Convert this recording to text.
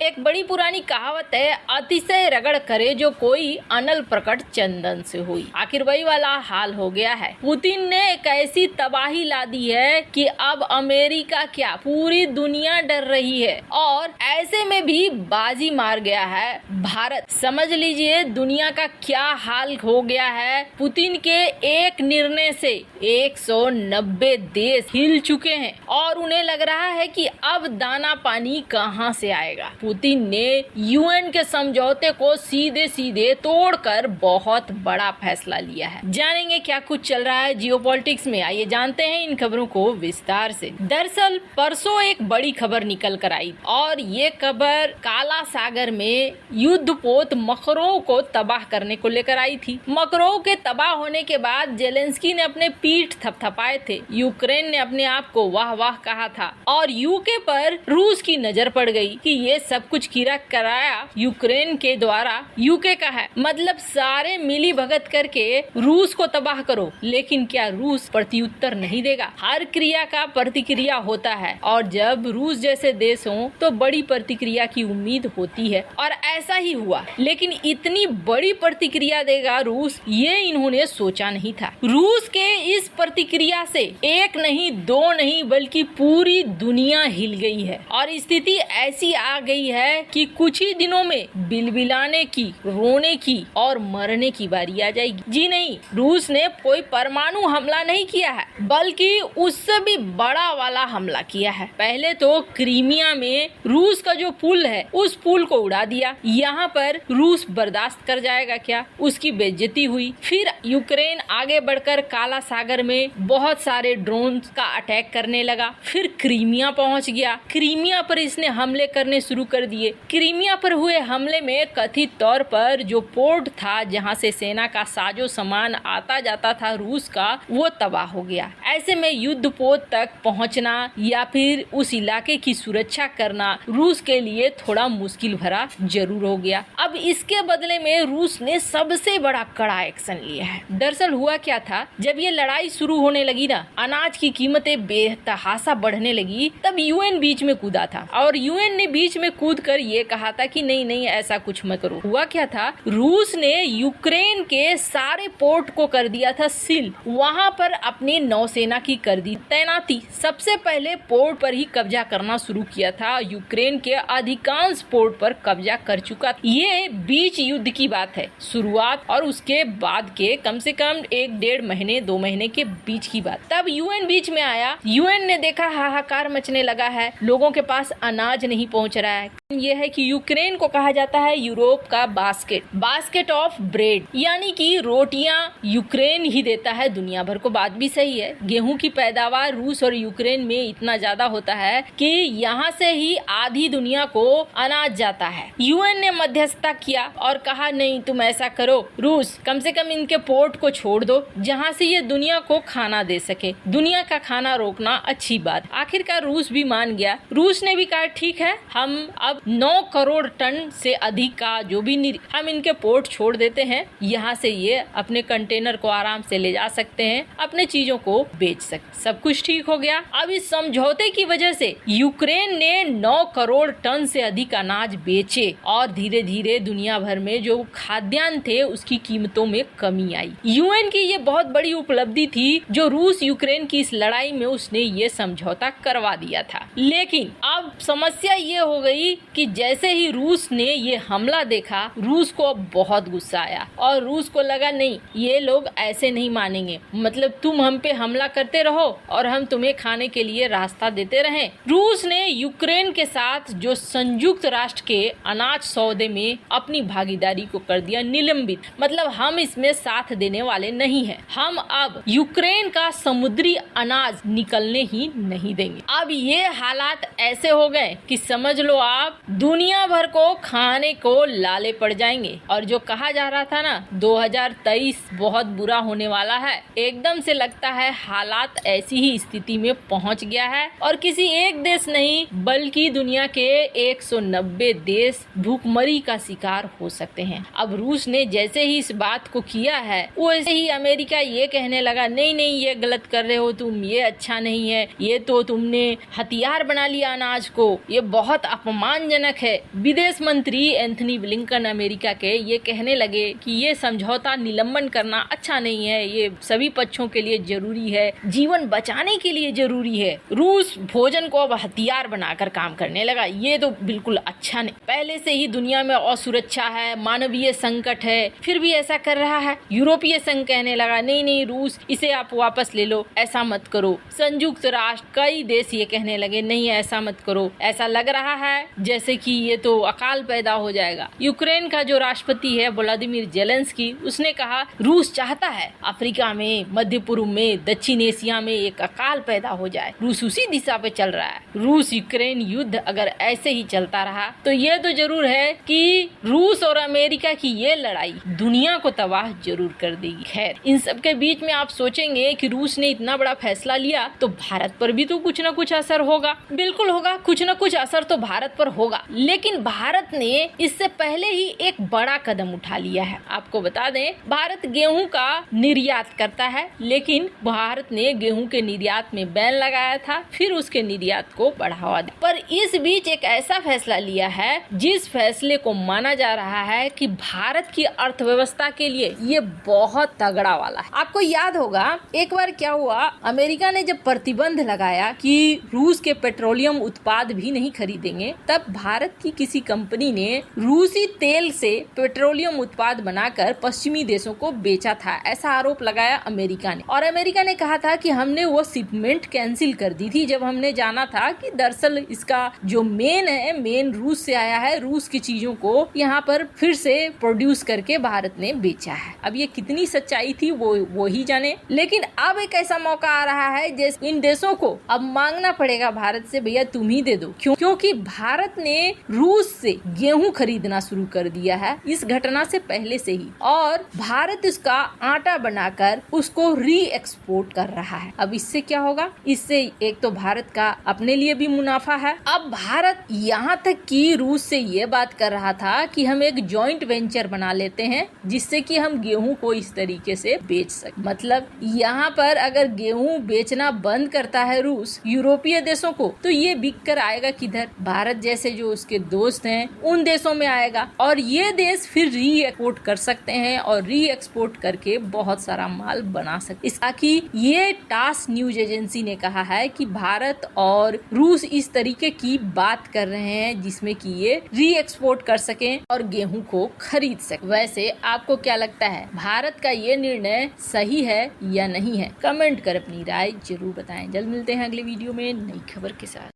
एक बड़ी पुरानी कहावत है, अतिशय रगड़ करे जो कोई अनल प्रकट चंदन से हुई। आखिर वही वाला हाल हो गया है। पुतिन ने एक ऐसी तबाही ला दी है कि अब अमेरिका क्या पूरी दुनिया डर रही है और ऐसे में भी बाजी मार गया है भारत। समझ लीजिए दुनिया का क्या हाल हो गया है। पुतिन के एक निर्णय से 190 देश हिल चुके हैं और उन्हें लग रहा है कि अब दाना पानी कहां से आएगा। पुतिन ने यूएन के समझौते को सीधे सीधे तोड़कर बहुत बड़ा फैसला लिया है। जानेंगे क्या कुछ चल रहा है जियोपॉलिटिक्स में, आइए जानते हैं इन खबरों को विस्तार से। दरअसल परसों एक बड़ी खबर निकल कर आई और ये खबर काला सागर में युद्धपोत मकरोव को तबाह करने को लेकर आई थी। मकरोव के तबाह होने के बाद जेलेंस्की ने अपने पीठ थपथपाए थे, यूक्रेन ने अपने आप को वाह वाह कहा था और यूके पर रूस की नजर पड़ गई कि ये सब कुछ किया कराया यूक्रेन के द्वारा यूके का है, मतलब सारे मिली भगत करके रूस को तबाह करो। लेकिन क्या रूस प्रत्युत्तर नहीं देगा? हर क्रिया का प्रतिक्रिया होता है और जब रूस जैसे देश हो तो बड़ी प्रतिक्रिया की उम्मीद होती है और ऐसा ही हुआ। लेकिन इतनी बड़ी प्रतिक्रिया देगा रूस, ये इन्होंने सोचा नहीं था। रूस के इस प्रतिक्रिया से एक नहीं दो नहीं बल्कि पूरी दुनिया हिल गई है और स्थिति ऐसी आ गई है कि कुछ ही दिनों में बिलबिलाने की, रोने की और मरने की बारी आ जाएगी। जी नहीं, रूस ने कोई परमाणु हमला नहीं किया है बल्कि उससे भी बड़ा वाला हमला किया है। पहले तो क्रीमिया में रूस का जो पुल है उस पुल को उड़ा दिया। यहाँ पर रूस बर्दाश्त कर जाएगा क्या? उसकी बेइज्जती हुई। फिर यूक्रेन आगे बढ़कर काला सागर में बहुत सारे ड्रोन का अटैक करने लगा। फिर क्रीमिया पहुँच गया। क्रीमिया पर इसने हमले करने शुरू कर दिए। क्रीमिया पर हुए हमले में कथित तौर पर जो पोर्ट था जहां से सेना का साजो सामान आता जाता था रूस का, वो तबाह हो गया। ऐसे में युद्धपोत तक पहुंचना या फिर उस इलाके की सुरक्षा करना रूस के लिए थोड़ा मुश्किल भरा जरूर हो गया। अब इसके बदले में रूस ने सबसे बड़ा कड़ा एक्शन लिया है। दरअसल हुआ क्या था, जब ये लड़ाई शुरू होने लगी ना, अनाज की कीमतें बेतहाशा बढ़ने लगी, तब यूएन बीच में कूदा था और यूएन ने बीच में कूद कर ये कहा था कि नहीं नहीं ऐसा कुछ मत करो। हुआ क्या था, रूस ने यूक्रेन के सारे पोर्ट को कर दिया था सील। वहाँ पर अपनी नौसेना की कर दी तैनाती। सबसे पहले पोर्ट पर ही कब्जा करना शुरू किया था। यूक्रेन के अधिकांश पोर्ट पर कब्जा कर चुका था। ये बीच युद्ध की बात है, शुरुआत और उसके बाद के कम से कम 1-1.5 महीने 2 महीने के बीच की बात। तब यूएन बीच में आया। यूएन ने देखा हाहाकार मचने लगा है, लोगों के पास अनाज नहीं पहुंच रहा है। ये है कि यूक्रेन को कहा जाता है यूरोप का बास्केट ऑफ ब्रेड, यानी कि रोटियां यूक्रेन ही देता है दुनिया भर को। बात भी सही है। गेहूं की पैदावार रूस और यूक्रेन में इतना ज्यादा होता है कि यहाँ से ही आधी दुनिया को अनाज जाता है। यूएन ने मध्यस्थता किया और कहा नहीं तुम ऐसा करो, रूस कम से कम इनके पोर्ट को छोड़ दो जहाँ से ये दुनिया को खाना दे सके। दुनिया का खाना रोकना अच्छी बात। आखिरकार रूस भी मान गया। रूस ने भी कहा ठीक है, हम अब 9 करोड़ टन से अधिक का जो भी हम इनके पोर्ट छोड़ देते हैं, यहाँ से ये अपने कंटेनर को आराम से ले जा सकते हैं, अपने चीजों को बेच सकते। सब कुछ ठीक हो गया। अब इस समझौते की वजह से यूक्रेन ने 9 करोड़ टन से अधिक अनाज बेचे और धीरे धीरे दुनिया भर में जो खाद्यान्न थे उसकी कीमतों में कमी आई। यूएन की ये बहुत बड़ी उपलब्धि थी जो रूस यूक्रेन की इस लड़ाई में उसने ये समझौता करवा दिया था। लेकिन अब समस्या ये हो गई कि जैसे ही रूस ने ये हमला देखा, रूस को बहुत गुस्सा आया और रूस को लगा नहीं ये लोग ऐसे नहीं मानेंगे, मतलब तुम हम पे हमला करते रहो और हम तुम्हें खाने के लिए रास्ता देते रहें। रूस ने यूक्रेन के साथ जो संयुक्त राष्ट्र के अनाज सौदे में अपनी भागीदारी को कर दिया निलंबित, मतलब हम इसमें साथ देने वाले नहीं हैं। हम अब यूक्रेन का समुद्री अनाज निकलने ही नहीं देंगे। अब ये हालात ऐसे हो गए कि समझ लो आप दुनिया भर को खाने को लाले पड़ जाएंगे। और जो कहा जा रहा था ना 2023 बहुत बुरा होने वाला है, एकदम से लगता है हालात ऐसी ही स्थिति में पहुंच गया है और किसी एक देश नहीं बल्कि दुनिया के 190 देश भूखमरी का शिकार हो सकते हैं। अब रूस ने जैसे ही इस बात को किया है वैसे ही अमेरिका ये कहने लगा नहीं नहीं ये गलत कर रहे हो तुम, ये अच्छा नहीं है, ये तो तुमने हथियार बना लिया अनाज को, ये बहुत अपमान अपमानजनक है। विदेश मंत्री एंथनी ब्लिंकन अमेरिका के ये कहने लगे कि ये समझौता निलंबन करना अच्छा नहीं है, ये सभी पक्षों के लिए जरूरी है, जीवन बचाने के लिए जरूरी है। रूस भोजन को अब हथियार बनाकर काम करने लगा, ये तो बिल्कुल अच्छा नहीं। पहले से ही दुनिया में असुरक्षा है, मानवीय संकट है, फिर भी ऐसा कर रहा है। यूरोपीय संघ कहने लगा नहीं रूस, इसे आप वापस ले लो, ऐसा मत करो। संयुक्त राष्ट्र, कई देश ये कहने लगे नहीं ऐसा मत करो। ऐसा लग रहा है जैसे कि ये तो अकाल पैदा हो जाएगा। यूक्रेन का जो राष्ट्रपति है व्लादिमीर जेलेंस्की, उसने कहा रूस चाहता है अफ्रीका में, मध्य पूर्व में, दक्षिण एशिया में एक अकाल पैदा हो जाए। रूस उसी दिशा पे चल रहा है। रूस यूक्रेन युद्ध अगर ऐसे ही चलता रहा तो ये तो जरूर है कि रूस और अमेरिका की ये लड़ाई दुनिया को तबाह जरूर कर देगी। खैर, इन सब के बीच में आप सोचेंगे कि रूस ने इतना बड़ा फैसला लिया तो भारत पर भी तो कुछ न कुछ असर होगा। बिल्कुल होगा, कुछ न कुछ असर तो भारत पर होगा। लेकिन भारत ने इससे पहले ही एक बड़ा कदम उठा लिया है। आपको बता दें, भारत गेहूं का निर्यात करता है, लेकिन भारत ने गेहूं के निर्यात में बैन लगाया था, फिर उसके निर्यात को बढ़ावा दिया। पर इस बीच एक ऐसा फैसला लिया है जिस फैसले को माना जा रहा है कि भारत की अर्थव्यवस्था के लिए ये बहुत तगड़ा वाला है। आपको याद होगा एक बार क्या हुआ, अमेरिका ने जब प्रतिबंध लगाया कि रूस के पेट्रोलियम उत्पाद भी नहीं खरीदेंगे, तब भारत की किसी कंपनी ने रूसी तेल से पेट्रोलियम उत्पाद बनाकर पश्चिमी देशों को बेचा था, ऐसा आरोप लगाया अमेरिका ने। और अमेरिका ने कहा था कि हमने वो शिपमेंट कैंसिल कर दी थी जब हमने जाना था कि दरअसल इसका जो मेन रूस से आया है, रूस की चीजों को यहाँ पर फिर से प्रोड्यूस करके भारत ने बेचा है। अब ये कितनी सच्चाई थी वो ही जाने। लेकिन अब एक ऐसा मौका आ रहा है जैसे इन देशों को अब मांगना पड़ेगा भारत से, भैया तुम ही दे दो। क्योंकि भारत ने रूस से गेहूं खरीदना शुरू कर दिया है इस घटना से पहले से ही, और भारत इसका आटा बनाकर उसको री एक्सपोर्ट कर रहा है। अब इससे क्या होगा, इससे एक तो भारत का अपने लिए भी मुनाफा है। अब भारत यहाँ तक कि रूस से ये बात कर रहा था कि हम एक जॉइंट वेंचर बना लेते हैं जिससे कि हम गेहूं को इस तरीके से बेच सके। मतलब यहाँ पर अगर गेहूं बेचना बंद करता है रूस यूरोपीय देशों को, तो ये बिक कर आएगा किधर, भारत जैसे जो उसके दोस्त हैं उन देशों में आएगा, और ये देश फिर री एक्सपोर्ट कर सकते हैं और री एक्सपोर्ट करके बहुत सारा माल बना सकते। इसका कि ये टास न्यूज एजेंसी ने कहा है कि भारत और रूस इस तरीके की बात कर रहे हैं जिसमें कि ये री एक्सपोर्ट कर सकें और गेहूं को खरीद सकें। वैसे आपको क्या लगता है, भारत का ये निर्णय सही है या नहीं है? कमेंट कर अपनी राय जरूर बताएं। जल्द मिलते हैं अगले वीडियो में नई खबर के साथ।